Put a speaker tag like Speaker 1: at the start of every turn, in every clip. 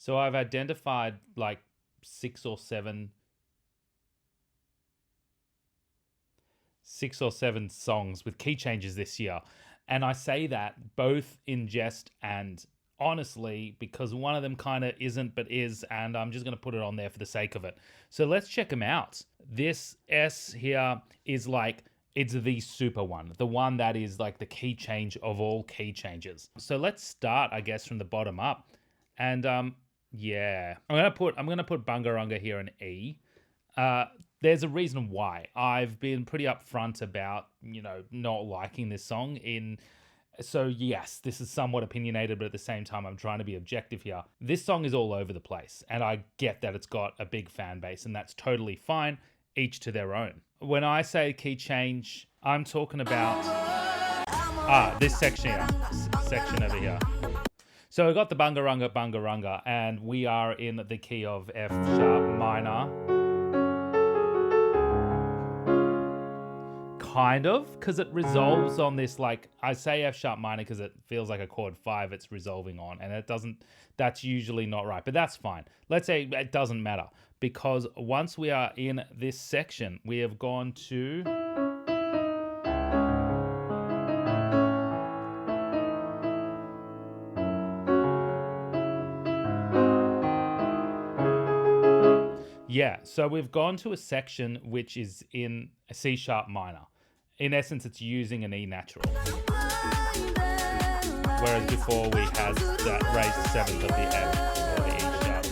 Speaker 1: So I've identified like six or seven songs with key changes this year. And I say that both in jest and honestly because one of them kind of isn't but is, and I'm just going to put it on there for the sake of it. So let's check them out. This S here is like, it's the super one, the one that is like the key change of all key changes. So let's start, I guess, from the bottom up. And yeah, I'm gonna put Bungarunga here in E. There's a reason why. I've been pretty upfront about, not liking this song. So yes, this is somewhat opinionated, but at the same time, I'm trying to be objective here. This song is all over the place, and I get that it's got a big fan base, and that's totally fine, each to their own. When I say key change, I'm talking about this section here, section over here. So we got the Bungarunga, and we are in the key of F sharp minor. Kind of, because it resolves on this, like, I say F sharp minor because it feels like a chord 5 it's resolving on, and it doesn't, that's usually not right, but that's fine. Let's say it doesn't matter, because once we are in this section, we have gone to so we've gone to a section which is in a C sharp minor. In essence, it's using an E natural. Whereas before we had that raised seventh of the F or the E sharp.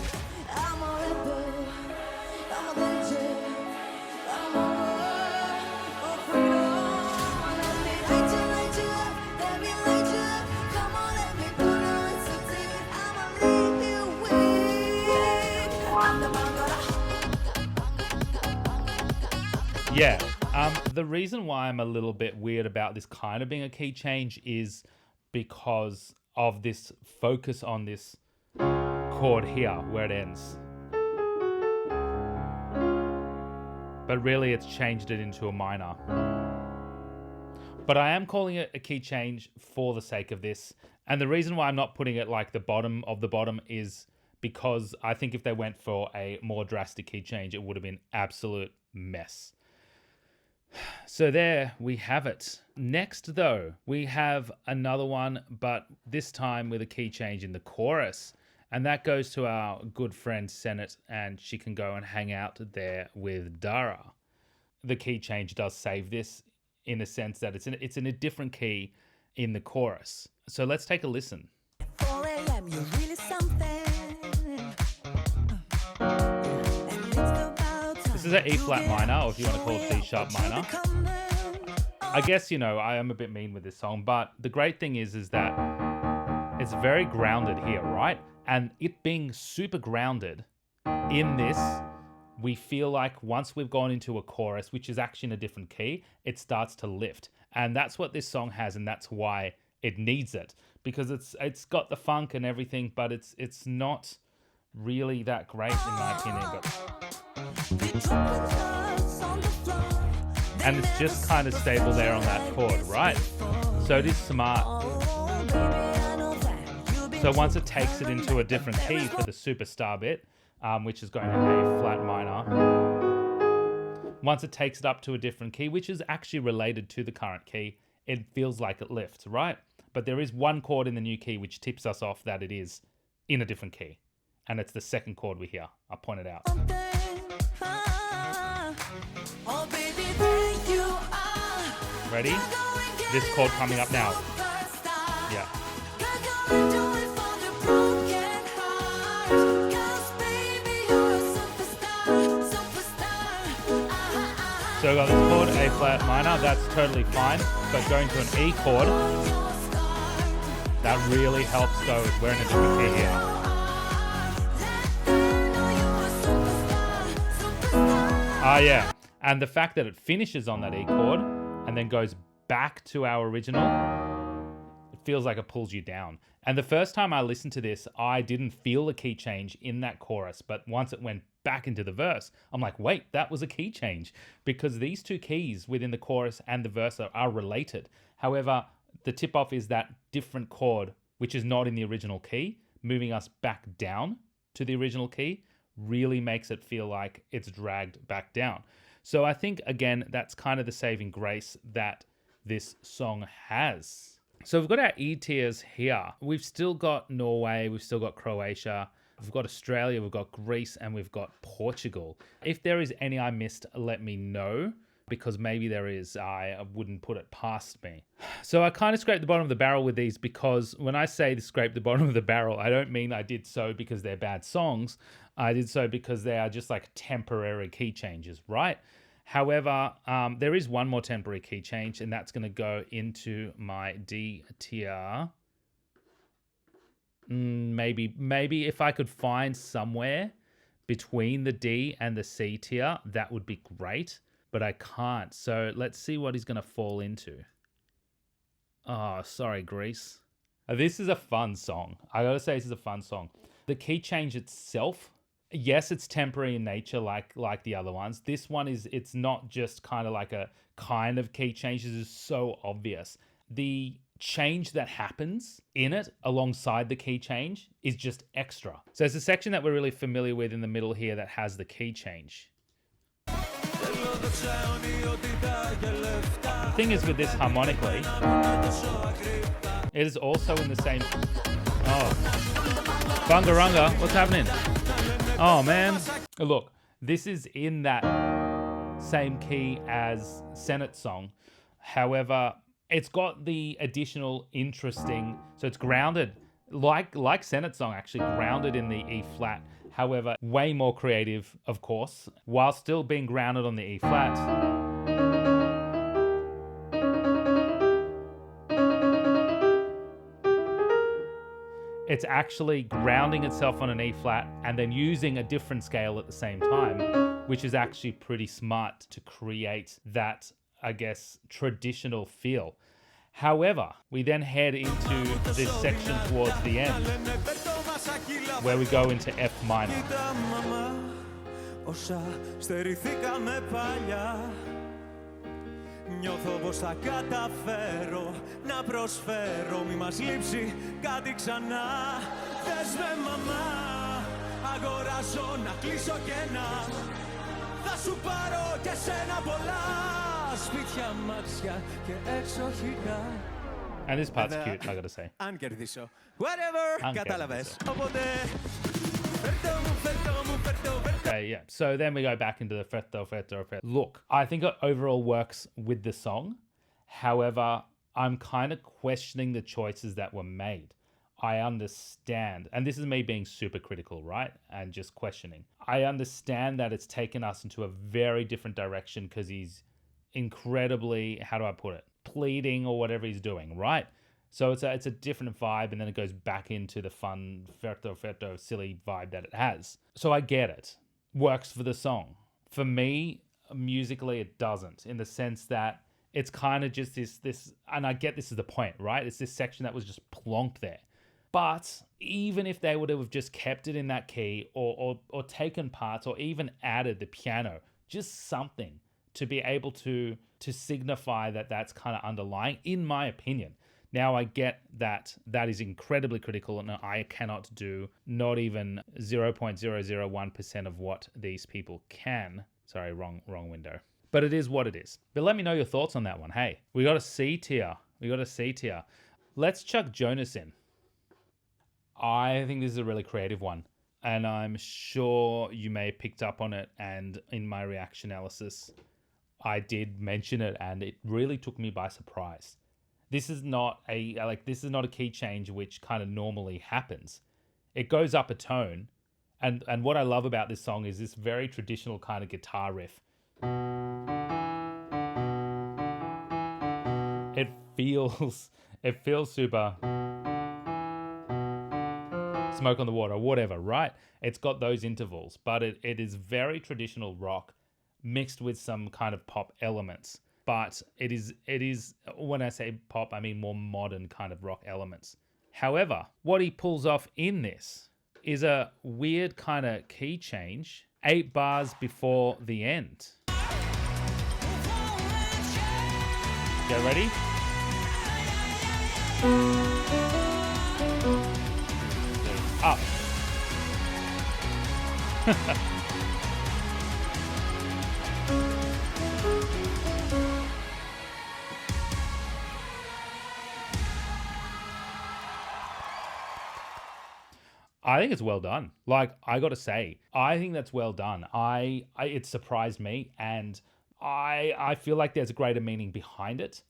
Speaker 1: Yeah. The reason why I'm a little bit weird about this kind of being a key change is because of this focus on this chord here where it ends. But really it's changed it into a minor. But I am calling it a key change for the sake of this. And the reason why I'm not putting it like the bottom of the bottom is because I think if they went for a more drastic key change, it would have been absolute mess. So there we have it. Next, though, we have another one, but this time with a key change in the chorus. And that goes to our good friend Senate, and she can go and hang out there with Dara. The key change does save this in a sense that it's in a different key in the chorus. So let's take a listen. This is an E flat minor, or if you want to call it C sharp minor. I guess, I am a bit mean with this song, but the great thing is that it's very grounded here, right? And it being super grounded in this, we feel like once we've gone into a chorus, which is actually in a different key, it starts to lift. And that's what this song has, and that's why it needs it. Because it's got the funk and everything, but it's not really that great in my opinion. And it's just kind of stable there on that chord, right? So it is smart. So once it takes it into a different key for the superstar bit, which is going to A flat minor, once it takes it up to a different key, which is actually related to the current key, it feels like it lifts, right? But there is one chord in the new key which tips us off that it is in a different key. And it's the second chord we hear. I pointed out. Ready? This chord coming up now. Yeah. So I got this chord, A flat minor, that's totally fine. But going to an E chord, that really helps go. We're in a different key here. Yeah. And the fact that it finishes on that E chord and then goes back to our original, it feels like it pulls you down. And the first time I listened to this, I didn't feel the key change in that chorus. But once it went back into the verse, I'm like, wait, that was a key change. Because these two keys within the chorus and the verse are related. However, the tip-off is that different chord, which is not in the original key, moving us back down to the original key really makes it feel like it's dragged back down. So I think, again, that's kind of the saving grace that this song has. So we've got our E tiers here. We've still got Norway, we've still got Croatia, we've got Australia, we've got Greece, and we've got Portugal. If there is any I missed, let me know, because maybe there is. I wouldn't put it past me. So I kind of scraped the bottom of the barrel with these, because when I say to scrape the bottom of the barrel, I don't mean I did so because they're bad songs. I did so because they are just like temporary key changes, right? However, there is one more temporary key change, and that's going to go into my D tier. Maybe if I could find somewhere between the D and the C tier, that would be great, but I can't. So let's see what he's going to fall into. Oh, sorry, Greece. This is a fun song. I got to say, this is a fun song. The key change itself, yes, it's temporary in nature like the other ones. This one it's not just kind of like a kind of key change. This is so obvious. The change that happens in it alongside the key change is just extra. So it's a section that we're really familiar with in the middle here that has the key change. The thing is with this harmonically, it is also in the same... Oh, Bungarunga, what's happening? Oh, man. Look, this is in that same key as Senate's song. However, it's got the additional interesting... So it's grounded, like Senate's song, actually, grounded in the E flat. However, way more creative, of course, while still being grounded on the E flat. It's actually grounding itself on an E flat and then using a different scale at the same time, which is actually pretty smart to create that, I guess, traditional feel. However, we then head into this section towards the end, where we go into F minor.
Speaker 2: Νιώθω πως θα καταφέρω να προσφέρω. Μη μας λείψει κάτι ξανά. Θες με μαμά, αγοράζω να κλείσω κενά. Θα σου πάρω και σένα πολλά. Σπίτια, μάξια και εξοχικά.
Speaker 1: And this part's cute, I gotta say.
Speaker 2: Αν κερδίσω. Whatever, κατάλαβες. Οπότε...
Speaker 1: Okay, yeah. So then we go back into the fretto. Look, I think it overall works with the song. However, I'm kind of questioning the choices that were made. I understand, and this is me being super critical, right? And just questioning. I understand that it's taken us into a very different direction because he's incredibly, how do I put it? Pleading or whatever he's doing, right? So it's a different vibe, and then it goes back into the fun, fretto, silly vibe that it has. So I get it. Works for the song. For me, musically, it doesn't, in the sense that it's kind of just this, and I get this is the point, right? It's this section that was just plonked there. But even if they would have just kept it in that key or taken parts or even added the piano, just something to be able to signify that that's kind of underlying, in my opinion. Now, I get that is incredibly critical, and I cannot do not even 0.001% of what these people can. Sorry, wrong window. But it is what it is. But let me know your thoughts on that one. Hey, we got a C tier. Let's chuck Jonas in. I think this is a really creative one, and I'm sure you may have picked up on it, and in my reaction analysis, I did mention it, and it really took me by surprise. This is not a key change which kind of normally happens. It goes up a tone, and what I love about this song is this very traditional kind of guitar riff. It feels super Smoke on the Water, whatever, right? It's got those intervals, but it is very traditional rock mixed with some kind of pop elements. But it is, when I say pop, I mean more modern kind of rock elements. However, what he pulls off in this is a weird kind of key change 8 bars before the end. Get ready? Up. I think it's well done. Like, I got to say, I think that's well done. It surprised me, and I feel like there's a greater meaning behind it,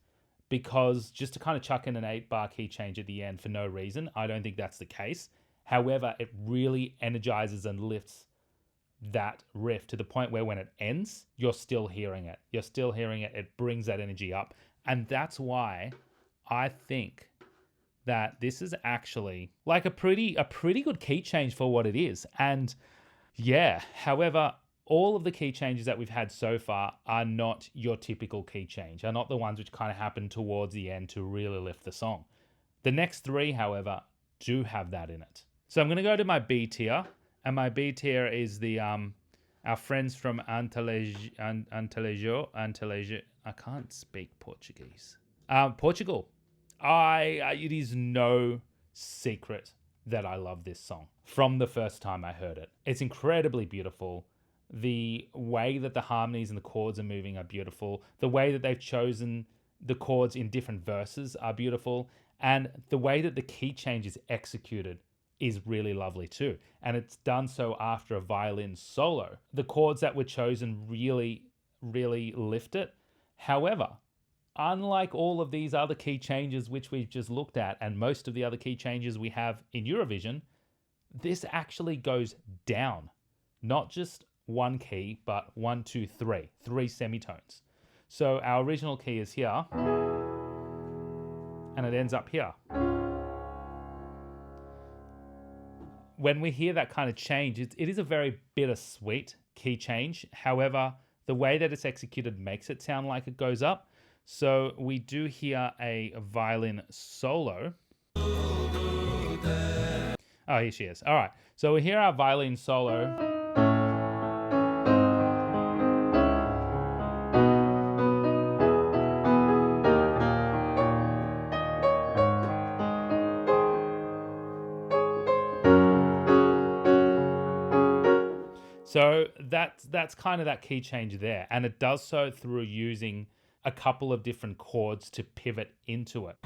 Speaker 1: because just to kind of chuck in an 8-bar key change at the end for no reason, I don't think that's the case. However, it really energizes and lifts that riff to the point where when it ends, you're still hearing it. You're still hearing it. It brings that energy up. And that's why I think that this is actually like a pretty good key change for what it is. And yeah, however, all of the key changes that we've had so far are not your typical key change, are not the ones which kind of happen towards the end to really lift the song. The next 3, however, do have that in it. So I'm going to go to my B tier, and my B tier is the our friends from Antalejo. I can't speak Portuguese. Portugal. It is no secret that I love this song from the first time I heard it. It's incredibly beautiful. The way that the harmonies and the chords are moving are beautiful. The way that they've chosen the chords in different verses are beautiful. And the way that the key change is executed is really lovely too. And it's done so after a violin solo. The chords that were chosen really, really lift it. However, unlike all of these other key changes which we've just looked at, and most of the other key changes we have in Eurovision, this actually goes down. Not just one key, but 1, 2, 3. 3 semitones. So our original key is here, and it ends up here. When we hear that kind of change, it is a very bittersweet key change. However, the way that it's executed makes it sound like it goes up. So we do hear a violin solo. Oh, here she is. All right. So we hear our violin solo. So that's kind of that key change there. And it does so through using a couple of different chords to pivot into it.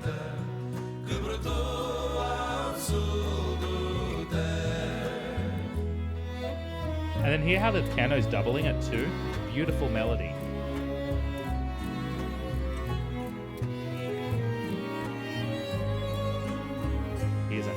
Speaker 1: And then hear how the piano's doubling it too. Beautiful melody. Here's a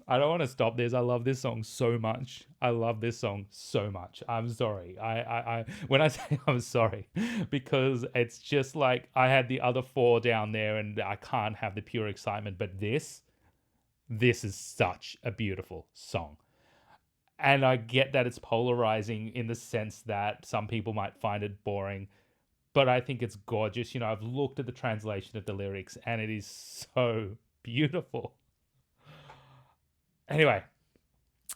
Speaker 1: I don't want to stop this. I love this song so much. I love this song so much. I'm sorry. I when I say I'm sorry, because it's just like I had the other 4 down there and I can't have the pure excitement. But this is such a beautiful song. And I get that it's polarizing in the sense that some people might find it boring, but I think it's gorgeous. You know, I've looked at the translation of the lyrics and it is so beautiful. Anyway,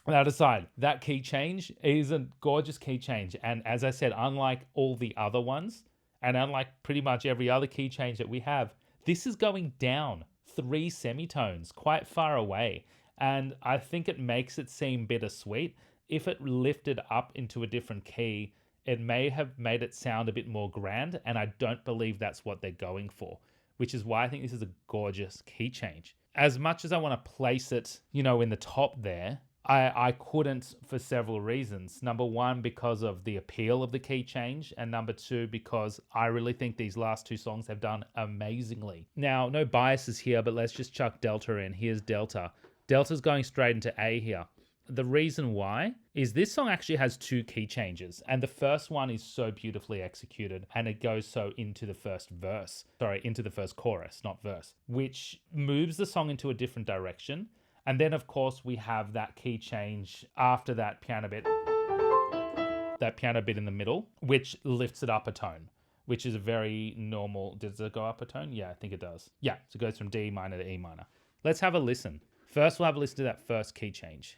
Speaker 1: that aside, that key change is a gorgeous key change. And as I said, unlike all the other ones, and unlike pretty much every other key change that we have, this is going down 3 semitones, quite far away. And I think it makes it seem bittersweet. If it lifted up into a different key, it may have made it sound a bit more grand. And I don't believe that's what they're going for, which is why I think this is a gorgeous key change. As much as I want to place it, you know, in the top there, I couldn't for several reasons. Number 1, because of the appeal of the key change. And number 2, because I really think these last 2 songs have done amazingly. Now, no biases here, but let's just chuck Delta in. Here's Delta. Delta's going straight into A here. The reason why is this song actually has 2 key changes, and the first one is so beautifully executed and it goes so into the first chorus, not verse, which moves the song into a different direction. And then of course we have that key change after that piano bit in the middle, which lifts it up a tone, which is a very normal. Does it go up a tone? Yeah, I think it does. Yeah, so it goes from D minor to E minor. Let's have a listen. First, we'll have a listen to that first key change.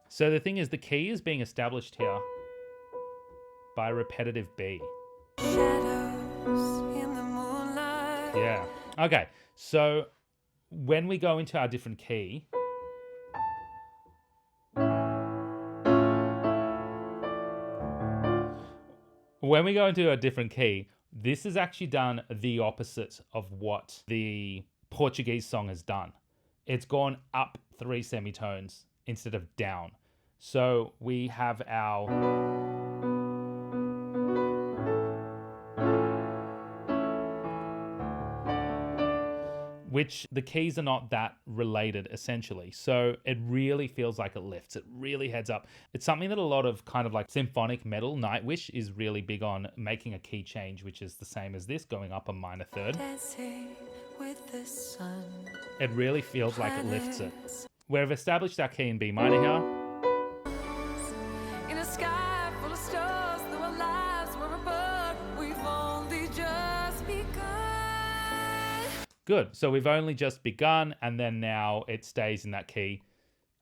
Speaker 1: So the thing is, the key is being established here. by Repetitive B.
Speaker 2: Shadows in the moonlight.
Speaker 1: Yeah. Okay. So when we go into our different key, this has actually done the opposite of what the Portuguese song has done. It's gone up 3 semitones instead of down. So we have our... which the keys are not that related, essentially. So it really feels like it lifts. It really heads up. It's something that a lot of kind of like symphonic metal, Nightwish, is really big on, making a key change, which is the same as this, going up a minor third.
Speaker 2: Dancing with the sun.
Speaker 1: It really feels like it lifts it. We've established our key in B minor here.
Speaker 2: In a sky full of stars, though our lives were apart, we've only just begun.
Speaker 1: Good. So we've only just begun, and then now it stays in that key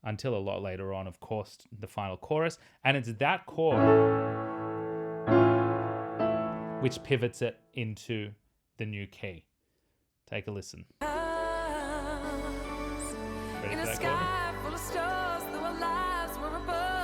Speaker 1: until a lot later on, of course, the final chorus. And it's that chord which pivots it into the new key. Take a listen. Ready for that chord?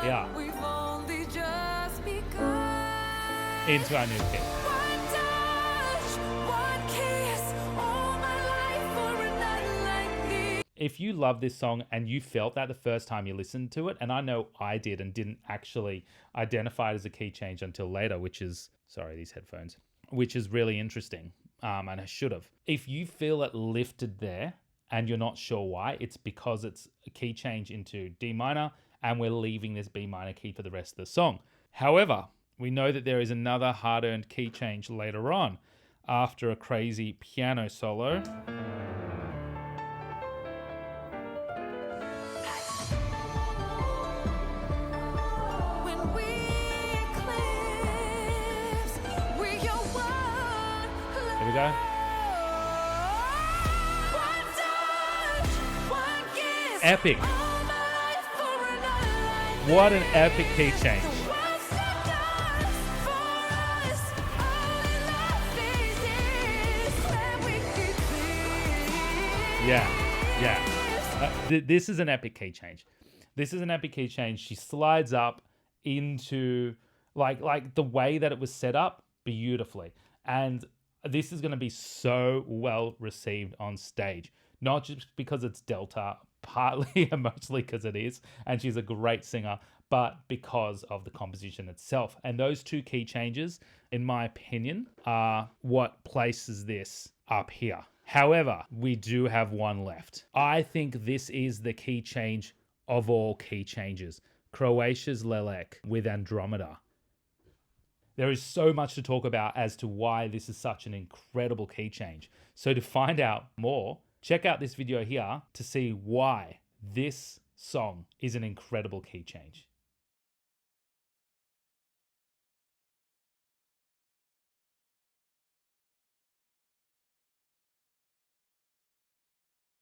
Speaker 1: Yeah.
Speaker 2: We've only just begun.
Speaker 1: Into our new key.
Speaker 2: One touch, one kiss, all my life for a night like this.
Speaker 1: If you love this song and you felt that the first time you listened to it, and I know I did and didn't actually identify it as a key change until later, which is, sorry, these headphones, which is really interesting, and I should have. If you feel it lifted there and you're not sure why, it's because it's a key change into D minor and we're leaving this B minor key for the rest of the song. However, we know that there is another hard-earned key change later on after a crazy piano solo.
Speaker 2: When we eclipse, we're your one
Speaker 1: Here we go.
Speaker 2: One touch, one kiss,
Speaker 1: Epic.
Speaker 2: all my life for a night like
Speaker 1: What an epic key change.
Speaker 2: what's it done for us? All in our faces, where we could be.
Speaker 1: Yeah. This is an epic key change. This is an epic key change. She slides up into like the way that it was set up beautifully. And this is going to be so well received on stage, not just because it's Delta, partly and mostly because it is, and she's a great singer, but because of the composition itself. And those two key changes, in my opinion, are what places this up here. However, we do have one left. I think this is the key change of all key changes. Croatia's Lelek with Andromeda. There is so much to talk about as to why this is such an incredible key change. So to find out more, check out this video here to see why this song is an incredible key change.